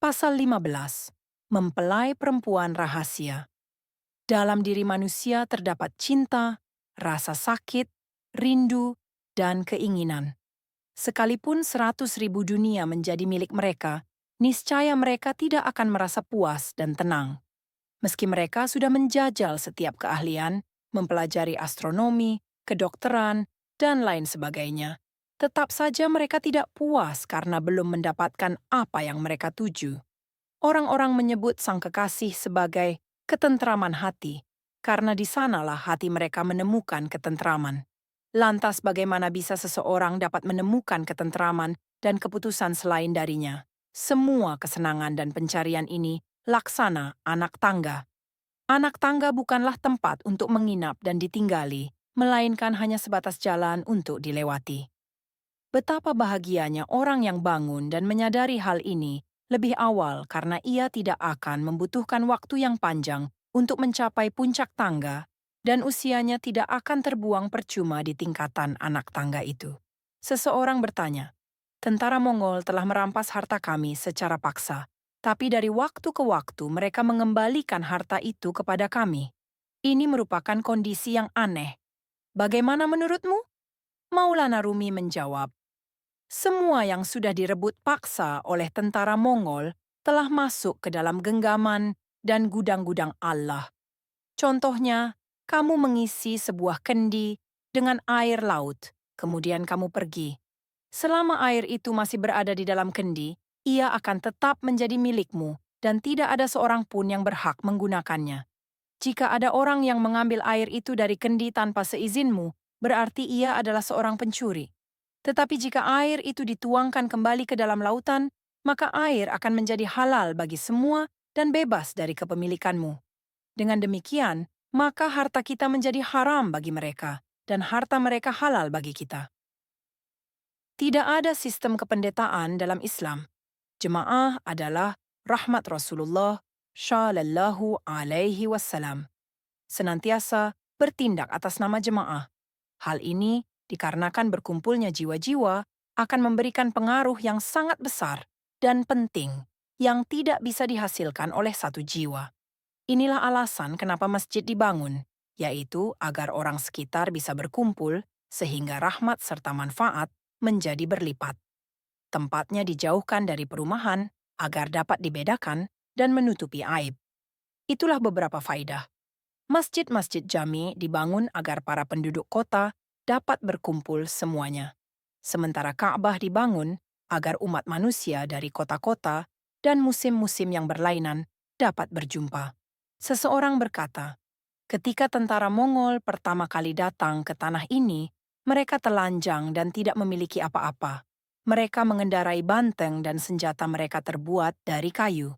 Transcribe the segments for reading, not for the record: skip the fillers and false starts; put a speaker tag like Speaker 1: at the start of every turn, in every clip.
Speaker 1: Pasal 15. Mempelai perempuan rahasia. Dalam diri manusia terdapat cinta, rasa sakit, rindu, dan keinginan. Sekalipun 100.000 dunia menjadi milik mereka, niscaya mereka tidak akan merasa puas dan tenang. Meski mereka sudah menjajal setiap keahlian, mempelajari astronomi, kedokteran, dan lain sebagainya, tetap saja mereka tidak puas karena belum mendapatkan apa yang mereka tuju. Orang-orang menyebut sang kekasih sebagai ketentraman hati, karena di sanalah hati mereka menemukan ketentraman. Lantas bagaimana bisa seseorang dapat menemukan ketentraman dan keputusan selain darinya? Semua kesenangan dan pencarian ini laksana anak tangga. Anak tangga bukanlah tempat untuk menginap dan ditinggali, melainkan hanya sebatas jalan untuk dilewati. Betapa bahagianya orang yang bangun dan menyadari hal ini lebih awal karena ia tidak akan membutuhkan waktu yang panjang untuk mencapai puncak tangga dan usianya tidak akan terbuang percuma di tingkatan anak tangga itu. Seseorang bertanya, "Tentara Mongol telah merampas harta kami secara paksa, tapi dari waktu ke waktu mereka mengembalikan harta itu kepada kami. Ini merupakan kondisi yang aneh. Bagaimana menurutmu?" Maulana Rumi menjawab, "Semua yang sudah direbut paksa oleh tentara Mongol telah masuk ke dalam genggaman dan gudang-gudang Allah. Contohnya, kamu mengisi sebuah kendi dengan air laut, kemudian kamu pergi. Selama air itu masih berada di dalam kendi, ia akan tetap menjadi milikmu dan tidak ada seorang pun yang berhak menggunakannya. Jika ada orang yang mengambil air itu dari kendi tanpa seizinmu, berarti ia adalah seorang pencuri. Tetapi jika air itu dituangkan kembali ke dalam lautan, maka air akan menjadi halal bagi semua dan bebas dari kepemilikanmu. Dengan demikian, maka harta kita menjadi haram bagi mereka, dan harta mereka halal bagi kita." Tidak ada sistem kependetaan dalam Islam. Jemaah adalah rahmat Rasulullah Shallallahu Alaihi Wasallam. Senantiasa bertindak atas nama jemaah. Hal ini dikarenakan berkumpulnya jiwa-jiwa akan memberikan pengaruh yang sangat besar dan penting yang tidak bisa dihasilkan oleh satu jiwa. Inilah alasan kenapa masjid dibangun, yaitu agar orang sekitar bisa berkumpul sehingga rahmat serta manfaat menjadi berlipat. Tempatnya dijauhkan dari perumahan agar dapat dibedakan dan menutupi aib. Itulah beberapa faidah. Masjid-masjid jami dibangun agar para penduduk kota dapat berkumpul semuanya. Sementara Ka'bah dibangun agar umat manusia dari kota-kota dan musim-musim yang berlainan dapat berjumpa. Seseorang berkata, ketika tentara Mongol pertama kali datang ke tanah ini, mereka telanjang dan tidak memiliki apa-apa. Mereka mengendarai banteng dan senjata mereka terbuat dari kayu.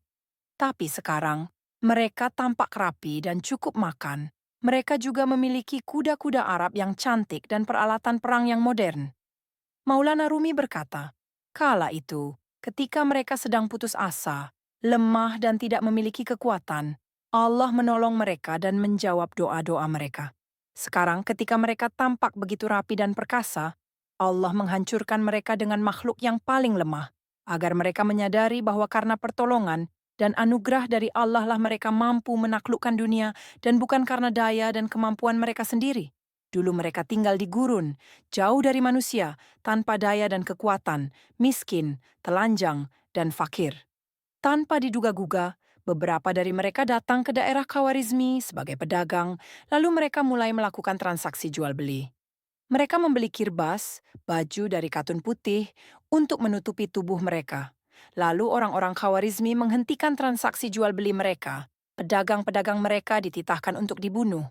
Speaker 1: Tapi sekarang, mereka tampak rapi dan cukup makan. Mereka juga memiliki kuda-kuda Arab yang cantik dan peralatan perang yang modern. Maulana Rumi berkata, kala itu, ketika mereka sedang putus asa, lemah dan tidak memiliki kekuatan, Allah menolong mereka dan menjawab doa-doa mereka. Sekarang ketika mereka tampak begitu rapi dan perkasa, Allah menghancurkan mereka dengan makhluk yang paling lemah, agar mereka menyadari bahwa karena pertolongan dan anugerah dari Allah lah mereka mampu menaklukkan dunia dan bukan karena daya dan kemampuan mereka sendiri. Dulu mereka tinggal di gurun, jauh dari manusia, tanpa daya dan kekuatan, miskin, telanjang, dan fakir. Tanpa diduga-duga, beberapa dari mereka datang ke daerah Khawarizmi sebagai pedagang, lalu mereka mulai melakukan transaksi jual-beli. Mereka membeli kirbas, baju dari katun putih, untuk menutupi tubuh mereka. Lalu orang-orang Khawarizmi menghentikan transaksi jual-beli mereka. Pedagang-pedagang mereka dititahkan untuk dibunuh.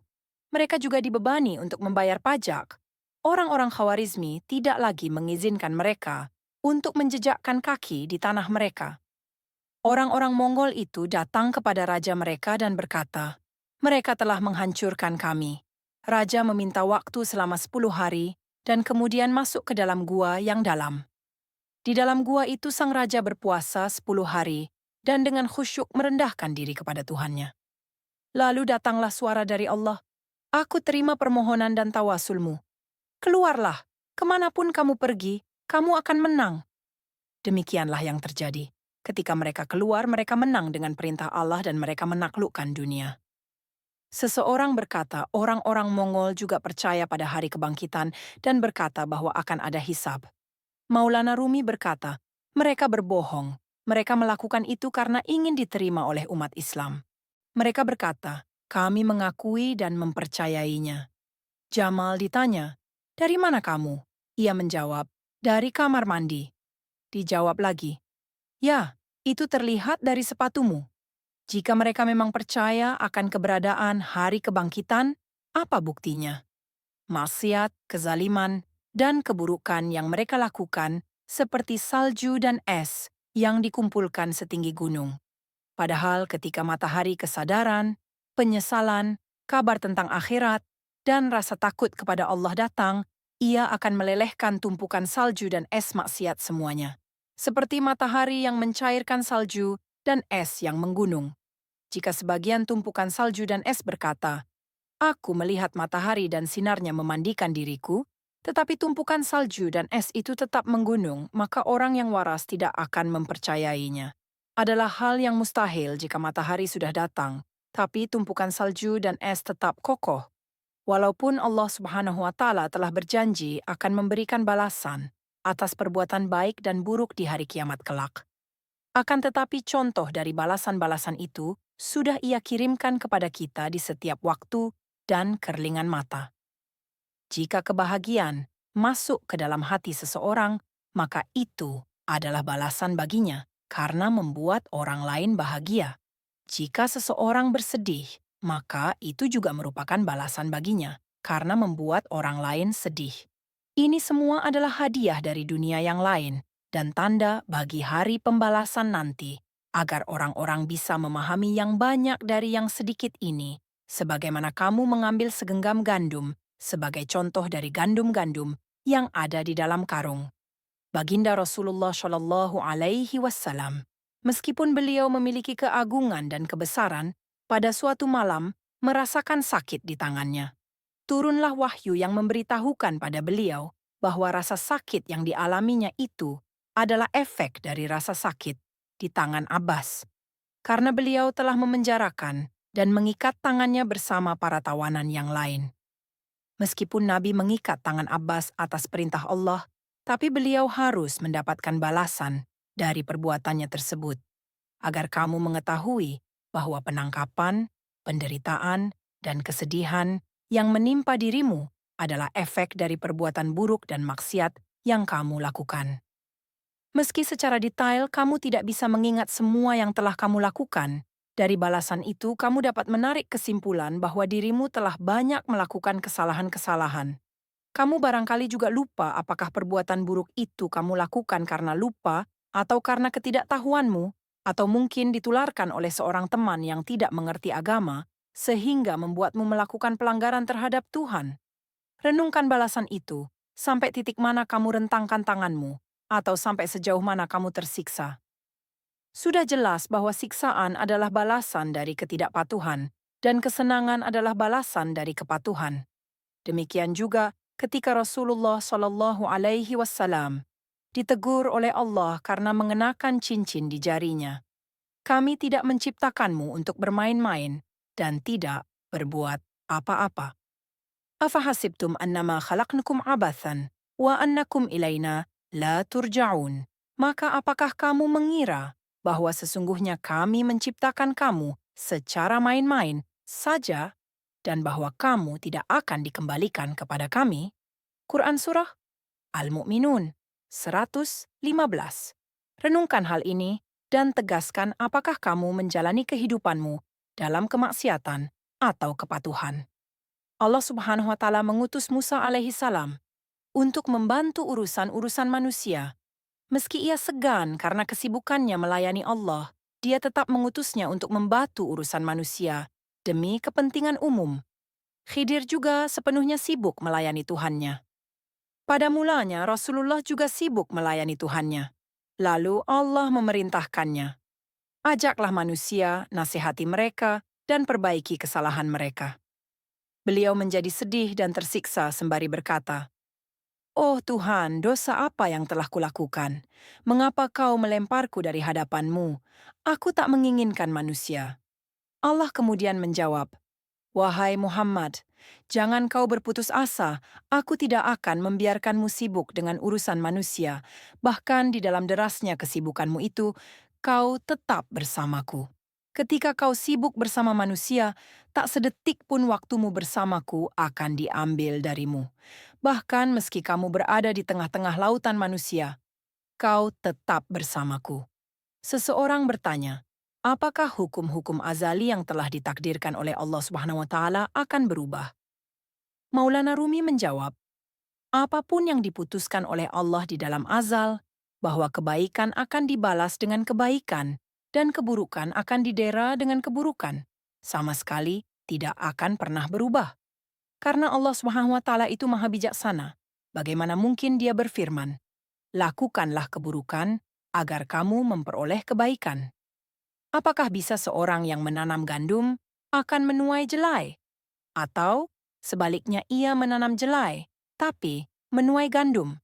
Speaker 1: Mereka juga dibebani untuk membayar pajak. Orang-orang Khawarizmi tidak lagi mengizinkan mereka untuk menjejakkan kaki di tanah mereka. Orang-orang Mongol itu datang kepada raja mereka dan berkata, "Mereka telah menghancurkan kami." Raja meminta waktu selama 10 hari dan kemudian masuk ke dalam gua yang dalam. Di dalam gua itu sang raja berpuasa 10 hari dan dengan khusyuk merendahkan diri kepada Tuhannya. Lalu datanglah suara dari Allah, "Aku terima permohonan dan tawasulmu. Keluarlah, kemanapun kamu pergi, kamu akan menang." Demikianlah yang terjadi. Ketika mereka keluar, mereka menang dengan perintah Allah dan mereka menaklukkan dunia. Seseorang berkata, orang-orang Mongol juga percaya pada hari kebangkitan dan berkata bahwa akan ada hisab. Maulana Rumi berkata, mereka berbohong. Mereka melakukan itu karena ingin diterima oleh umat Islam. Mereka berkata, kami mengakui dan mempercayainya. Jamal ditanya, dari mana kamu? Ia menjawab, dari kamar mandi. Dijawab lagi, ya, itu terlihat dari sepatumu. Jika mereka memang percaya akan keberadaan hari kebangkitan, apa buktinya? Maksiat, kezaliman, dan keburukan yang mereka lakukan seperti salju dan es yang dikumpulkan setinggi gunung. Padahal ketika matahari kesadaran, penyesalan, kabar tentang akhirat, dan rasa takut kepada Allah datang, ia akan melelehkan tumpukan salju dan es maksiat semuanya. Seperti matahari yang mencairkan salju dan es yang menggunung. Jika sebagian tumpukan salju dan es berkata, aku melihat matahari dan sinarnya memandikan diriku, tetapi tumpukan salju dan es itu tetap menggunung, maka orang yang waras tidak akan mempercayainya. Adalah hal yang mustahil jika matahari sudah datang, tapi tumpukan salju dan es tetap kokoh. Walaupun Allah Subhanahu wa Ta'ala telah berjanji akan memberikan balasan atas perbuatan baik dan buruk di hari kiamat kelak. Akan tetapi contoh dari balasan-balasan itu sudah ia kirimkan kepada kita di setiap waktu dan kerlingan mata. Jika kebahagiaan masuk ke dalam hati seseorang, maka itu adalah balasan baginya karena membuat orang lain bahagia. Jika seseorang bersedih, maka itu juga merupakan balasan baginya karena membuat orang lain sedih. Ini semua adalah hadiah dari dunia yang lain dan tanda bagi hari pembalasan nanti, agar orang-orang bisa memahami yang banyak dari yang sedikit ini, sebagaimana kamu mengambil segenggam gandum sebagai contoh dari gandum-gandum yang ada di dalam karung. Baginda Rasulullah Shallallahu Alaihi Wasallam, meskipun beliau memiliki keagungan dan kebesaran, pada suatu malam merasakan sakit di tangannya. Turunlah wahyu yang memberitahukan pada beliau bahwa rasa sakit yang dialaminya itu adalah efek dari rasa sakit di tangan Abbas. Karena beliau telah memenjarakan dan mengikat tangannya bersama para tawanan yang lain. Meskipun Nabi mengikat tangan Abbas atas perintah Allah, tapi beliau harus mendapatkan balasan dari perbuatannya tersebut. Agar kamu mengetahui bahwa penangkapan, penderitaan, dan kesedihan yang menimpa dirimu adalah efek dari perbuatan buruk dan maksiat yang kamu lakukan. Meski secara detail kamu tidak bisa mengingat semua yang telah kamu lakukan, dari balasan itu kamu dapat menarik kesimpulan bahwa dirimu telah banyak melakukan kesalahan-kesalahan. Kamu barangkali juga lupa apakah perbuatan buruk itu kamu lakukan karena lupa atau karena ketidaktahuanmu, atau mungkin ditularkan oleh seorang teman yang tidak mengerti agama, sehingga membuatmu melakukan pelanggaran terhadap Tuhan. Renungkan balasan itu, sampai titik mana kamu rentangkan tanganmu, atau sampai sejauh mana kamu tersiksa. Sudah jelas bahwa siksaan adalah balasan dari ketidakpatuhan, dan kesenangan adalah balasan dari kepatuhan. Demikian juga ketika Rasulullah Shallallahu Alaihi Wasallam ditegur oleh Allah karena mengenakan cincin di jarinya. Kami tidak menciptakanmu untuk bermain-main dan tidak berbuat apa-apa. Afahasibtum annama khalaqnakum abathan wa annakum ilaina la turja'un. Maka apakah kamu mengira bahwa sesungguhnya kami menciptakan kamu secara main-main saja dan bahwa kamu tidak akan dikembalikan kepada kami? Quran Surah Al-Mu'minun 115. Renungkan hal ini dan tegaskan apakah kamu menjalani kehidupanmu dalam kemaksiatan atau kepatuhan. Allah Subhanahu wa Ta'ala mengutus Musa alaihi salam untuk membantu urusan-urusan manusia. Meski ia segan karena kesibukannya melayani Allah, dia tetap mengutusnya untuk membantu urusan manusia demi kepentingan umum. Khidir juga sepenuhnya sibuk melayani Tuhannya. Pada mulanya Rasulullah juga sibuk melayani Tuhannya. Lalu Allah memerintahkannya, ajaklah manusia, nasihati mereka, dan perbaiki kesalahan mereka. Beliau menjadi sedih dan tersiksa sembari berkata, Oh Tuhan, dosa apa yang telah kulakukan? Mengapa kau melemparku dari hadapan-Mu? Aku tak menginginkan manusia. Allah kemudian menjawab, Wahai Muhammad, jangan kau berputus asa, aku tidak akan membiarkanmu sibuk dengan urusan manusia. Bahkan di dalam derasnya kesibukanmu itu, kau tetap bersamaku. Ketika kau sibuk bersama manusia, tak sedetik pun waktumu bersamaku akan diambil darimu. Bahkan meski kamu berada di tengah-tengah lautan manusia, kau tetap bersamaku. Seseorang bertanya, apakah hukum-hukum azali yang telah ditakdirkan oleh Allah Subhanahu wa taala akan berubah? Maulana Rumi menjawab, apapun yang diputuskan oleh Allah di dalam azal, bahwa kebaikan akan dibalas dengan kebaikan dan keburukan akan didera dengan keburukan, sama sekali tidak akan pernah berubah. Karena Allah Subhanahu wa taala itu Maha bijaksana, bagaimana mungkin Dia berfirman, "Lakukanlah keburukan agar kamu memperoleh kebaikan." Apakah bisa seorang yang menanam gandum akan menuai jelai? Atau sebaliknya ia menanam jelai, tapi menuai gandum?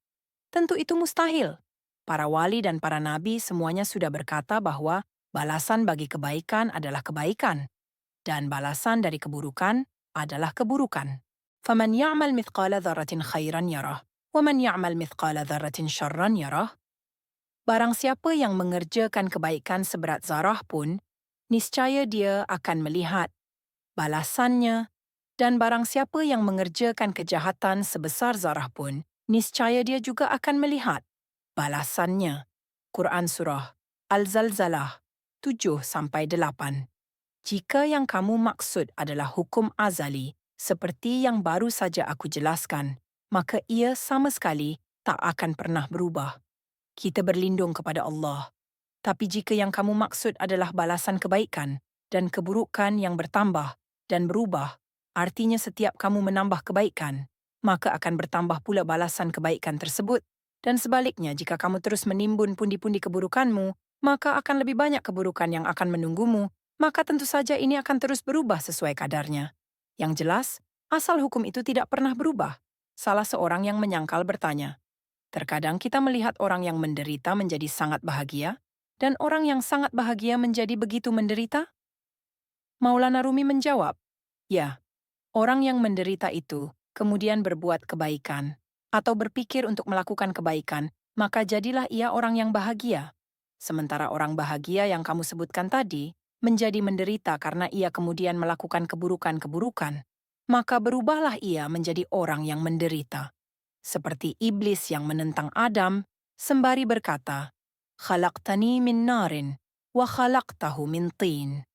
Speaker 1: Tentu itu mustahil. Para wali dan para nabi semuanya sudah berkata bahwa balasan bagi kebaikan adalah kebaikan, dan balasan dari keburukan adalah keburukan. فَمَنْ يَعْمَلْ مِثْقَالَ ذَرَّةٍ خَيْرًا يَرَهُ وَمَنْ يَعْمَلْ مِثْقَالَ ذَرَّةٍ شَرًّا يَرَهُ. Barang siapa yang mengerjakan kebaikan seberat zarah pun, niscaya dia akan melihat balasannya, dan barang siapa yang mengerjakan kejahatan sebesar zarah pun, niscaya dia juga akan melihat balasannya. Quran Surah Al-Zalzalah 7-8. Jika yang kamu maksud adalah hukum azali, seperti yang baru saja aku jelaskan, maka ia sama sekali tak akan pernah berubah. Kita berlindung kepada Allah. Tapi jika yang kamu maksud adalah balasan kebaikan dan keburukan yang bertambah dan berubah, artinya setiap kamu menambah kebaikan, maka akan bertambah pula balasan kebaikan tersebut. Dan sebaliknya, jika kamu terus menimbun pundi-pundi keburukanmu, maka akan lebih banyak keburukan yang akan menunggumu, maka tentu saja ini akan terus berubah sesuai kadarnya. Yang jelas, asal hukum itu tidak pernah berubah. Salah seorang yang menyangkal bertanya, terkadang kita melihat orang yang menderita menjadi sangat bahagia, dan orang yang sangat bahagia menjadi begitu menderita? Maulana Rumi menjawab, ya, orang yang menderita itu kemudian berbuat kebaikan, atau berpikir untuk melakukan kebaikan, maka jadilah ia orang yang bahagia. Sementara orang bahagia yang kamu sebutkan tadi menjadi menderita karena ia kemudian melakukan keburukan-keburukan, maka berubahlah ia menjadi orang yang menderita. Seperti iblis yang menentang Adam, sembari berkata, "Khalaqtani min narin, wa khalaqtahu min tin."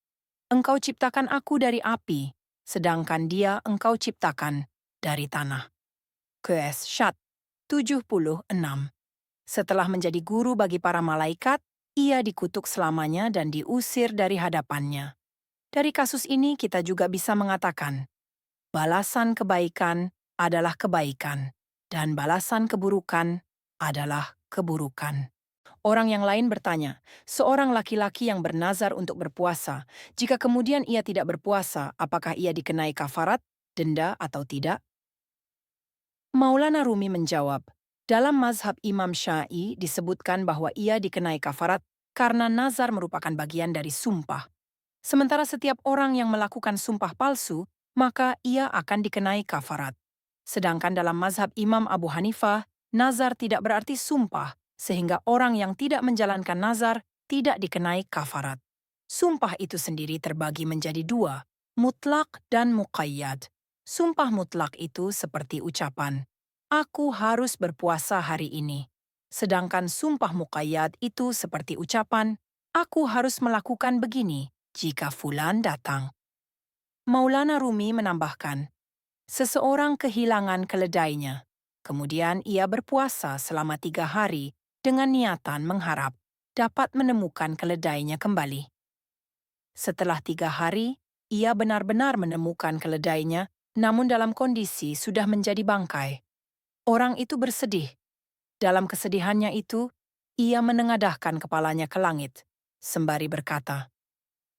Speaker 1: Engkau ciptakan aku dari api, sedangkan dia engkau ciptakan dari tanah. QS Syat 76. Setelah menjadi guru bagi para malaikat, ia dikutuk selamanya dan diusir dari hadapannya. Dari kasus ini kita juga bisa mengatakan, balasan kebaikan adalah kebaikan, dan balasan keburukan adalah keburukan. Orang yang lain bertanya, seorang laki-laki yang bernazar untuk berpuasa, jika kemudian ia tidak berpuasa, apakah ia dikenai kafarat, denda atau tidak? Maulana Rumi menjawab, dalam mazhab Imam Syafi'i disebutkan bahwa ia dikenai kafarat karena nazar merupakan bagian dari sumpah. Sementara setiap orang yang melakukan sumpah palsu, maka ia akan dikenai kafarat. Sedangkan dalam mazhab Imam Abu Hanifah, nazar tidak berarti sumpah, sehingga orang yang tidak menjalankan nazar tidak dikenai kafarat. Sumpah itu sendiri terbagi menjadi dua, mutlak dan muqayyad. Sumpah mutlak itu seperti ucapan, aku harus berpuasa hari ini. Sedangkan sumpah muqayyad itu seperti ucapan, aku harus melakukan begini jika fulan datang. Maulana Rumi menambahkan, seseorang kehilangan keledainya. Kemudian ia berpuasa selama 3 hari dengan niatan mengharap dapat menemukan keledainya kembali. Setelah 3 hari, ia benar-benar menemukan keledainya, namun dalam kondisi sudah menjadi bangkai. Orang itu bersedih. Dalam kesedihannya itu, ia menengadahkan kepalanya ke langit, sembari berkata,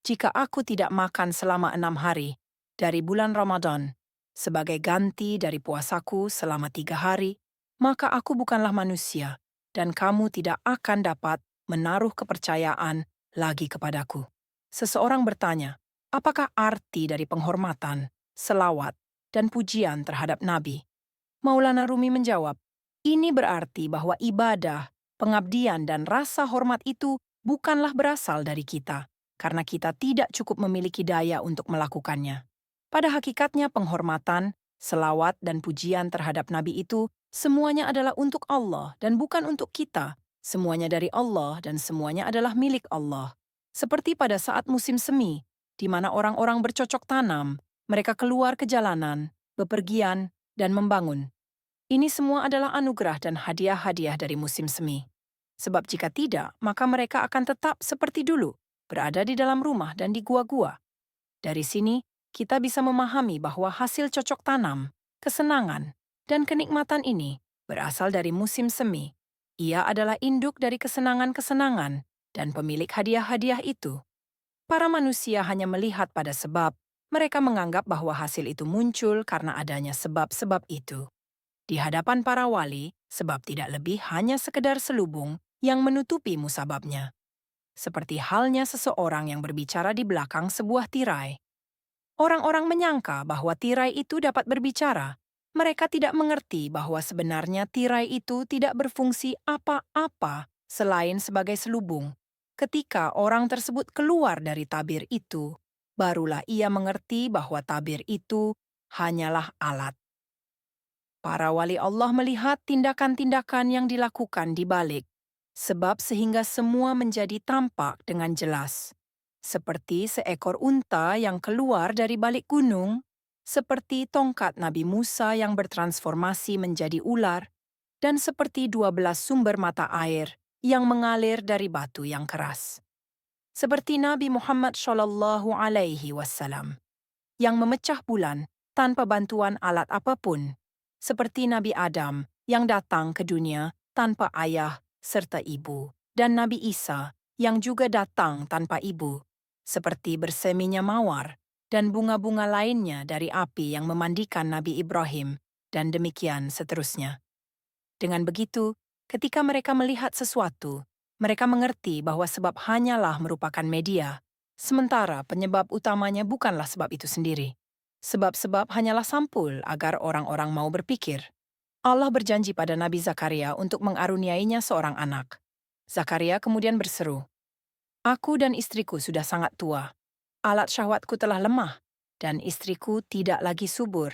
Speaker 1: jika aku tidak makan selama 6 hari dari bulan Ramadan, sebagai ganti dari puasaku selama 3 hari, maka aku bukanlah manusia, dan kamu tidak akan dapat menaruh kepercayaan lagi kepadaku. Seseorang bertanya, apakah arti dari penghormatan, selawat, dan pujian terhadap Nabi? Maulana Rumi menjawab, ini berarti bahwa ibadah, pengabdian, dan rasa hormat itu bukanlah berasal dari kita, karena kita tidak cukup memiliki daya untuk melakukannya. Pada hakikatnya penghormatan, selawat, dan pujian terhadap Nabi itu semuanya adalah untuk Allah dan bukan untuk kita. Semuanya dari Allah dan semuanya adalah milik Allah. Seperti pada saat musim semi, di mana orang-orang bercocok tanam, mereka keluar ke jalanan, bepergian, dan membangun. Ini semua adalah anugerah dan hadiah-hadiah dari musim semi. Sebab jika tidak, maka mereka akan tetap seperti dulu, berada di dalam rumah dan di gua-gua. Dari sini, kita bisa memahami bahwa hasil cocok tanam, kesenangan, dan kenikmatan ini berasal dari musim semi. Ia adalah induk dari kesenangan-kesenangan dan pemilik hadiah-hadiah itu. Para manusia hanya melihat pada sebab, mereka menganggap bahwa hasil itu muncul karena adanya sebab-sebab itu. Di hadapan para wali, sebab tidak lebih hanya sekedar selubung yang menutupi musababnya. Seperti halnya seseorang yang berbicara di belakang sebuah tirai. Orang-orang menyangka bahwa tirai itu dapat berbicara. Mereka tidak mengerti bahwa sebenarnya tirai itu tidak berfungsi apa-apa selain sebagai selubung. Ketika orang tersebut keluar dari tabir itu, barulah ia mengerti bahwa tabir itu hanyalah alat. Para wali Allah melihat tindakan-tindakan yang dilakukan di balik, sebab sehingga semua menjadi tampak dengan jelas. Seperti seekor unta yang keluar dari balik gunung, seperti tongkat Nabi Musa yang bertransformasi menjadi ular, dan seperti 12 sumber mata air yang mengalir dari batu yang keras. Seperti Nabi Muhammad SAW yang memecah bulan tanpa bantuan alat apapun, seperti Nabi Adam yang datang ke dunia tanpa ayah serta ibu, dan Nabi Isa yang juga datang tanpa ibu, seperti berseminya mawar dan bunga-bunga lainnya dari api yang memandikan Nabi Ibrahim, dan demikian seterusnya. Dengan begitu, ketika mereka melihat sesuatu, mereka mengerti bahwa sebab hanyalah merupakan media, sementara penyebab utamanya bukanlah sebab itu sendiri. Sebab-sebab hanyalah sampul agar orang-orang mau berpikir. Allah berjanji pada Nabi Zakaria untuk mengaruniainya seorang anak. Zakaria kemudian berseru, aku dan istriku sudah sangat tua. Alat syahwatku telah lemah, dan istriku tidak lagi subur.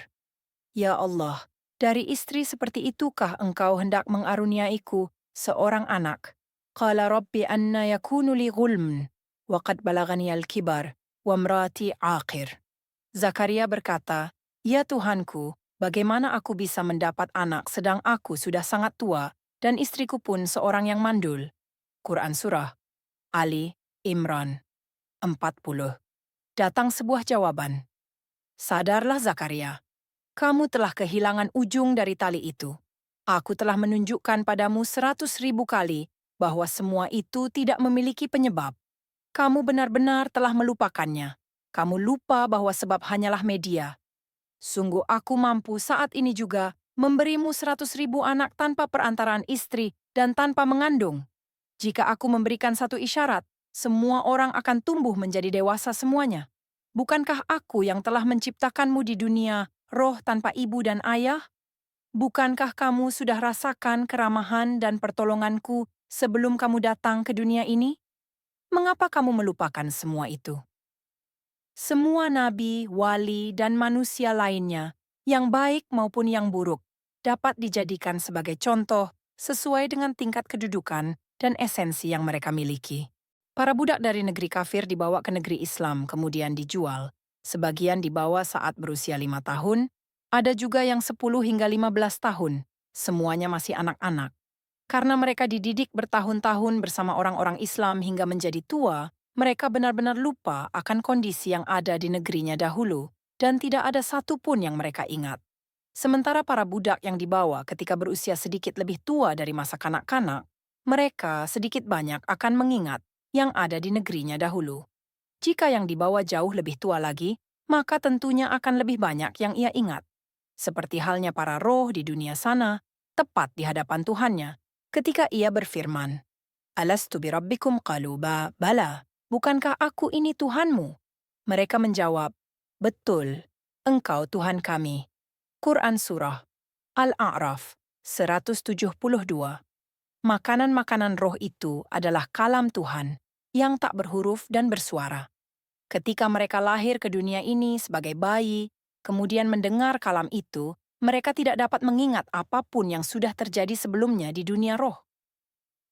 Speaker 1: Ya Allah, dari istri seperti itukah engkau hendak mengaruniaiku seorang anak? Qala rabbi anna yakunu li ghulm, wa qad balagani al-kibar, wa mrati aqir. Zakaria berkata, ya Tuhanku, bagaimana aku bisa mendapat anak sedang aku sudah sangat tua dan istriku pun seorang yang mandul? Quran Surah Ali Imran 40. Datang sebuah jawaban. Sadarlah Zakaria, kamu telah kehilangan ujung dari tali itu. Aku telah menunjukkan padamu 100.000 kali bahwa semua itu tidak memiliki penyebab. Kamu benar-benar telah melupakannya. Kamu lupa bahwa sebab hanyalah media. Sungguh aku mampu saat ini juga memberimu 100.000 anak tanpa perantaraan istri dan tanpa mengandung. Jika aku memberikan satu isyarat, semua orang akan tumbuh menjadi dewasa semuanya. Bukankah aku yang telah menciptakanmu di dunia, roh tanpa ibu dan ayah? Bukankah kamu sudah rasakan keramahan dan pertolonganku sebelum kamu datang ke dunia ini? Mengapa kamu melupakan semua itu? Semua nabi, wali, dan manusia lainnya, yang baik maupun yang buruk, dapat dijadikan sebagai contoh sesuai dengan tingkat kedudukan dan esensi yang mereka miliki. Para budak dari negeri kafir dibawa ke negeri Islam kemudian dijual. Sebagian dibawa saat berusia 5 tahun, ada juga yang 10 hingga 15 tahun. Semuanya masih anak-anak. Karena mereka dididik bertahun-tahun bersama orang-orang Islam hingga menjadi tua, mereka benar-benar lupa akan kondisi yang ada di negerinya dahulu, dan tidak ada satu pun yang mereka ingat. Sementara para budak yang dibawa ketika berusia sedikit lebih tua dari masa kanak-kanak, mereka sedikit banyak akan mengingat yang ada di negerinya dahulu. Jika yang dibawa jauh lebih tua lagi, maka tentunya akan lebih banyak yang ia ingat. Seperti halnya para roh di dunia sana, tepat di hadapan Tuhannya, ketika ia berfirman, "Alastu birabbikum qalu bala, bukankah aku ini Tuhanmu?" Mereka menjawab, "Betul, engkau Tuhan kami." Quran Surah Al-A'raf 172. Makanan-makanan roh itu adalah kalam Tuhan yang tak berhuruf dan bersuara. Ketika mereka lahir ke dunia ini sebagai bayi, kemudian mendengar kalam itu, mereka tidak dapat mengingat apapun yang sudah terjadi sebelumnya di dunia roh.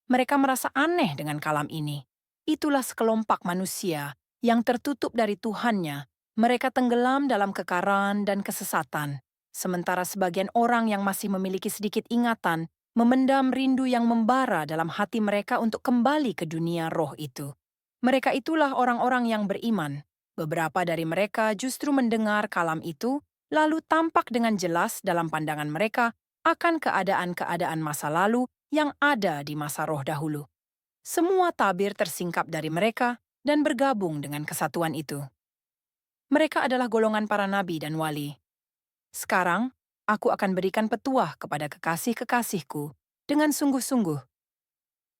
Speaker 1: Mereka merasa aneh dengan kalam ini. Itulah sekelompok manusia yang tertutup dari Tuhannya. Mereka tenggelam dalam kekaran dan kesesatan. Sementara sebagian orang yang masih memiliki sedikit ingatan, memendam rindu yang membara dalam hati mereka untuk kembali ke dunia roh itu. Mereka itulah orang-orang yang beriman. Beberapa dari mereka justru mendengar kalam itu, lalu tampak dengan jelas dalam pandangan mereka akan keadaan-keadaan masa lalu yang ada di masa roh dahulu. Semua tabir tersingkap dari mereka dan bergabung dengan kesatuan itu. Mereka adalah golongan para nabi dan wali. Sekarang, aku akan berikan petuah kepada kekasih-kekasihku dengan sungguh-sungguh.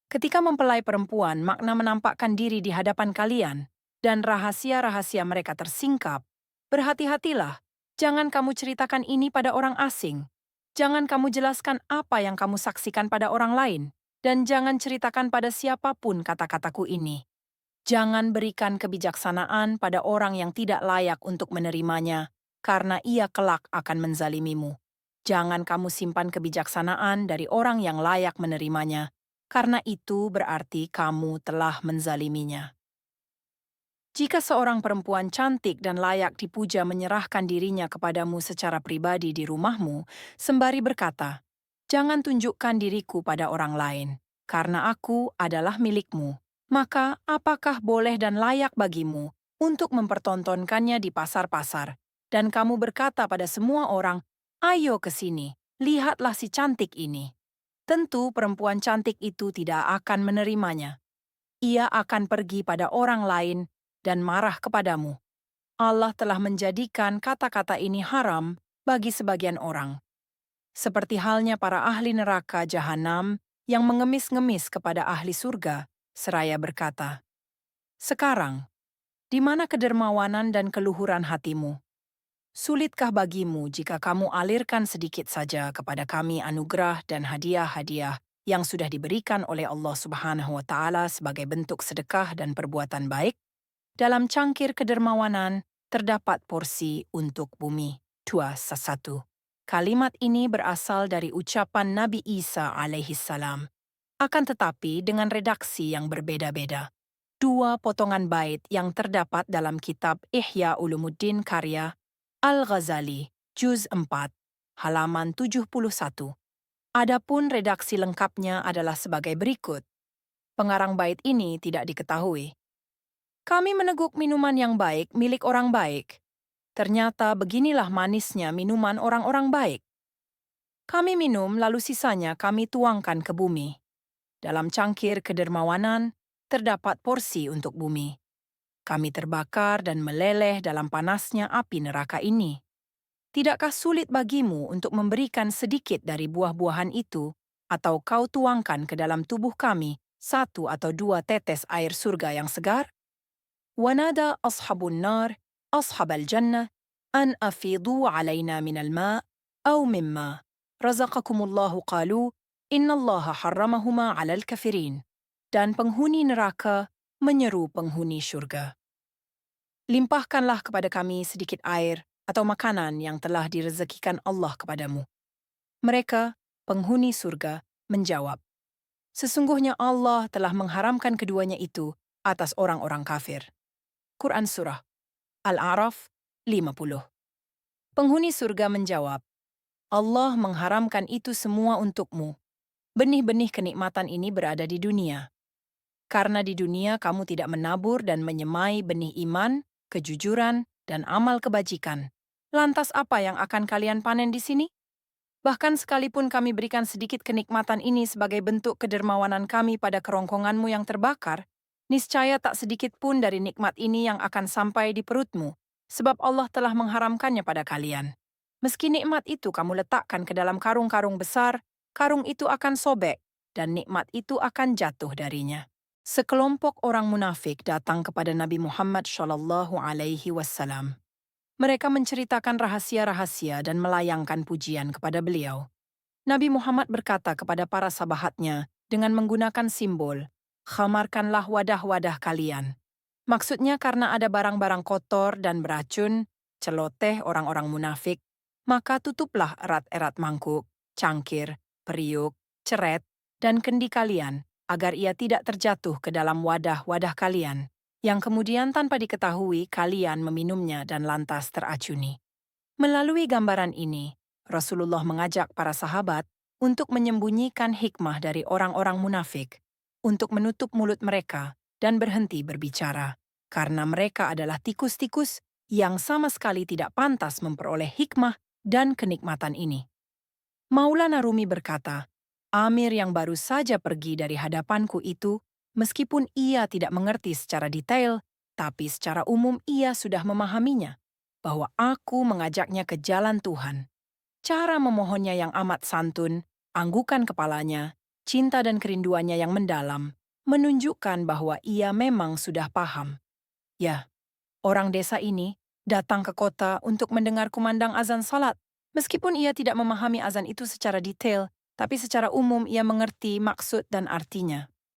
Speaker 1: Ketika mempelai perempuan makna menampakkan diri di hadapan kalian dan rahasia-rahasia mereka tersingkap, berhati-hatilah, jangan kamu ceritakan ini pada orang asing. Jangan kamu jelaskan apa yang kamu saksikan pada orang lain, dan jangan ceritakan pada siapapun kata-kataku ini. Jangan berikan kebijaksanaan pada orang yang tidak layak untuk menerimanya, karena ia kelak akan menzalimimu. Jangan kamu simpan kebijaksanaan dari orang yang layak menerimanya, karena itu berarti kamu telah menzaliminya. Jika seorang perempuan cantik dan layak dipuja menyerahkan dirinya kepadamu secara pribadi di rumahmu, sembari berkata, "Jangan tunjukkan diriku pada orang lain, karena aku adalah milikmu," maka apakah boleh dan layak bagimu untuk mempertontonkannya di pasar-pasar, dan kamu berkata pada semua orang, "Ayo ke sini, lihatlah si cantik ini." Tentu perempuan cantik itu tidak akan menerimanya. Ia akan pergi pada orang lain dan marah kepadamu. Allah telah menjadikan kata-kata ini haram bagi sebagian orang. Seperti halnya para ahli neraka jahanam yang mengemis-ngemis kepada ahli surga, seraya berkata, "Sekarang, di mana kedermawanan dan keluhuran hatimu? Sulitkah bagimu jika kamu alirkan sedikit saja kepada kami anugerah dan hadiah-hadiah yang sudah diberikan oleh Allah Subhanahu wa Ta'ala sebagai bentuk sedekah dan perbuatan baik? Dalam cangkir kedermawanan terdapat porsi untuk bumi." 2:1. Kalimat ini berasal dari ucapan Nabi Isa alaihissalam. Akan tetapi dengan redaksi yang berbeda-beda. Dua potongan bait yang terdapat dalam kitab Ihya Ulumuddin karya Al-Ghazali, Juz 4, halaman 71. Adapun redaksi lengkapnya adalah sebagai berikut. Pengarang bait ini tidak diketahui. Kami meneguk minuman yang baik milik orang baik. Ternyata beginilah manisnya minuman orang-orang baik. Kami minum lalu sisanya kami tuangkan ke bumi. Dalam cangkir kedermawanan terdapat porsi untuk bumi. Kami terbakar dan meleleh dalam panasnya api neraka ini. Tidakkah sulit bagimu untuk memberikan sedikit dari buah-buahan itu, atau kau tuangkan ke dalam tubuh kami 1 atau 2 tetes air surga yang segar? Wanada ashabun nar, ashabal jannah, an afidu alayna minal ma' aw mimma razaqakumullahu qalu, innallaha harramahuma alal kafirin. Dan penghuni neraka menyeru penghuni syurga, "Limpahkanlah kepada kami sedikit air atau makanan yang telah direzekikan Allah kepadamu." Mereka, penghuni surga, menjawab, "Sesungguhnya Allah telah mengharamkan keduanya itu atas orang-orang kafir." Quran Surah Al-A'raf 50. Penghuni surga menjawab, "Allah mengharamkan itu semua untukmu. Benih-benih kenikmatan ini berada di dunia. Karena di dunia kamu tidak menabur dan menyemai benih iman, kejujuran, dan amal kebajikan. Lantas apa yang akan kalian panen di sini? Bahkan sekalipun kami berikan sedikit kenikmatan ini sebagai bentuk kedermawanan kami pada kerongkonganmu yang terbakar, niscaya tak sedikit pun dari nikmat ini yang akan sampai di perutmu, sebab Allah telah mengharamkannya pada kalian. Meski nikmat itu kamu letakkan ke dalam karung-karung besar, karung itu akan sobek dan nikmat itu akan jatuh darinya. Sekelompok orang munafik datang kepada Nabi Muhammad SAW. Mereka menceritakan rahasia-rahasia dan melayangkan pujian kepada beliau. Nabi Muhammad berkata kepada para sahabatnya dengan menggunakan simbol, "Khamarkanlah wadah-wadah kalian." Maksudnya karena ada barang-barang kotor dan beracun, celoteh orang-orang munafik, maka tutuplah erat-erat mangkuk, cangkir, periuk, ceret, dan kendi kalian, agar ia tidak terjatuh ke dalam wadah-wadah kalian, yang kemudian tanpa diketahui kalian meminumnya dan lantas teracuni. Melalui gambaran ini, Rasulullah mengajak para sahabat untuk menyembunyikan hikmah dari orang-orang munafik, untuk menutup mulut mereka dan berhenti berbicara, karena mereka adalah tikus-tikus yang sama sekali tidak pantas memperoleh hikmah dan kenikmatan ini. Maulana Rumi berkata, Amir yang baru saja pergi dari hadapanku itu, meskipun ia tidak mengerti secara detail, tapi secara umum ia sudah memahaminya, bahwa aku mengajaknya ke jalan Tuhan. Cara memohonnya yang amat santun, anggukan kepalanya, cinta dan kerinduannya yang mendalam, menunjukkan bahwa ia memang sudah paham. Ya, orang desa ini datang ke kota untuk mendengar kumandang azan salat. Meskipun ia tidak memahami azan itu secara detail, tapi secara umum ia mengerti maksud dan artinya.